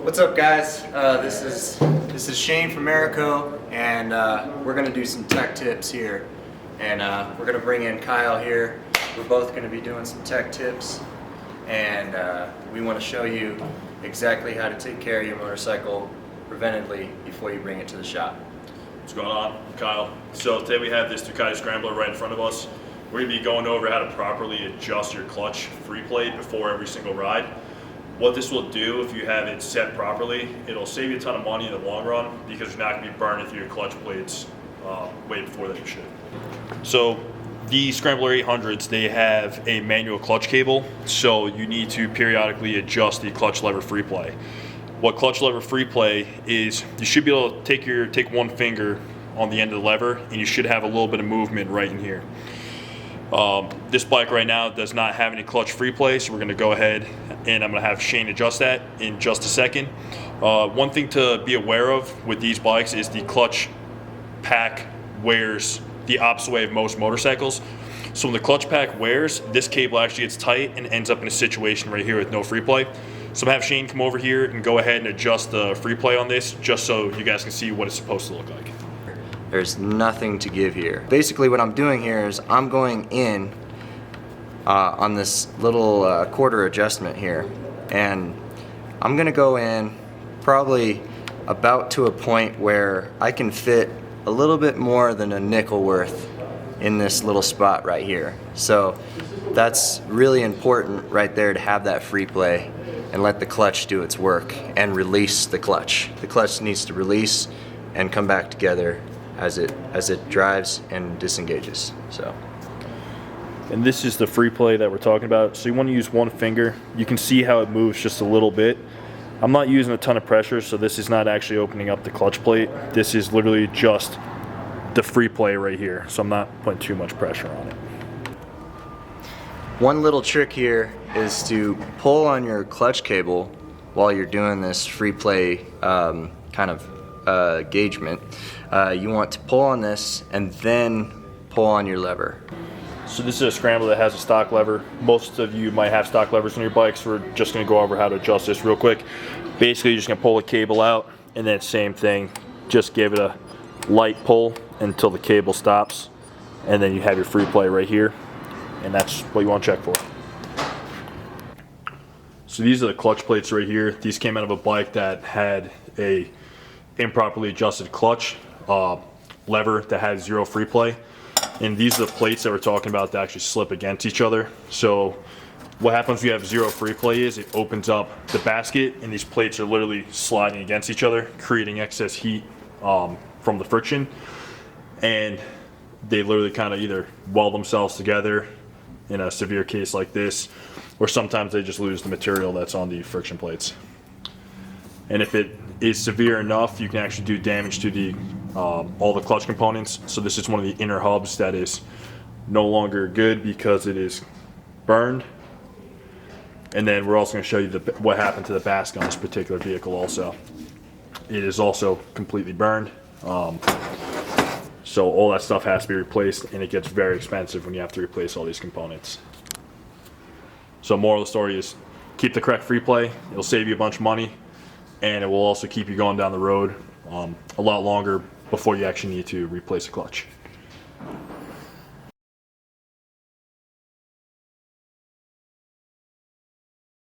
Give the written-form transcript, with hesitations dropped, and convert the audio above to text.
What's up, guys? This is Shane from Marico, and we're gonna do some tech tips here. And we're gonna bring in Kyle here. We're both gonna be doing some tech tips, and we want to show you exactly how to take care of your motorcycle preventatively before you bring it to the shop. What's going on? I'm Kyle. So today we have this Ducati Scrambler right in front of us. We're going to be going over how to properly adjust your clutch free plate before every single ride. What this will do, if you have it set properly, it'll save you a ton of money in the long run because you're not going to be burning through your clutch plates way before that you should. So the Scrambler 800s, they have a manual clutch cable, so you need to periodically adjust the clutch lever free play. What clutch lever free play is, you should be able to take one finger on the end of the lever, and you should have a little bit of movement right in here. This bike right now does not have any clutch free play, so we're going to go ahead and I'm going to have Shane adjust that in just a second. One thing to be aware of with these bikes is the clutch pack wears the opposite way of most motorcycles. So when the clutch pack wears, this cable actually gets tight and ends up in a situation right here with no free play. So I'm going to have Shane come over here and go ahead and adjust the free play on this, just so you guys can see what it's supposed to look like. There's nothing to give here. Basically what I'm doing here is I'm going in on this little quarter adjustment here, and I'm gonna go in probably about to a point where I can fit a little bit more than a nickel worth in this little spot right here. So that's really important right there, to have that free play and let the clutch do its work and release the clutch. The clutch needs to release and come back together as it drives and disengages. And this is the free play that we're talking about. So you want to use one finger. You can see how it moves just a little bit. I'm not using a ton of pressure, so this is not actually opening up the clutch plate. This is literally just the free play right here. So I'm not putting too much pressure on it. One little trick here is to pull on your clutch cable while you're doing this free play kind of engagement. You want to pull on this and then pull on your lever. So this is a Scrambler that has a stock lever. Most of you might have stock levers on your bikes. We're just going to go over how to adjust this real quick. Basically, you're just going to pull the cable out, and then same thing, just give it a light pull until the cable stops, and then you have your free play right here, and that's what you want to check for. So these are the clutch plates right here. These came out of a bike that had a improperly adjusted clutch lever that had zero free play. And these are the plates that we're talking about that actually slip against each other. So what happens when you have zero free play is it opens up the basket, and these plates are literally sliding against each other, creating excess heat from the friction. And they literally kind of either weld themselves together in a severe case like this, or sometimes they just lose the material that's on the friction plates. And if it is severe enough, you can actually do damage to the all the clutch components. So this is one of the inner hubs that is no longer good because it is burned. And then we're also going to show you what happened to the basket on this particular vehicle also. It is also completely burned. So all that stuff has to be replaced, and it gets very expensive when you have to replace all these components. So moral of the story is keep the correct free play. It'll save you a bunch of money, and it will also keep you going down the road a lot longer before you actually need to replace a clutch.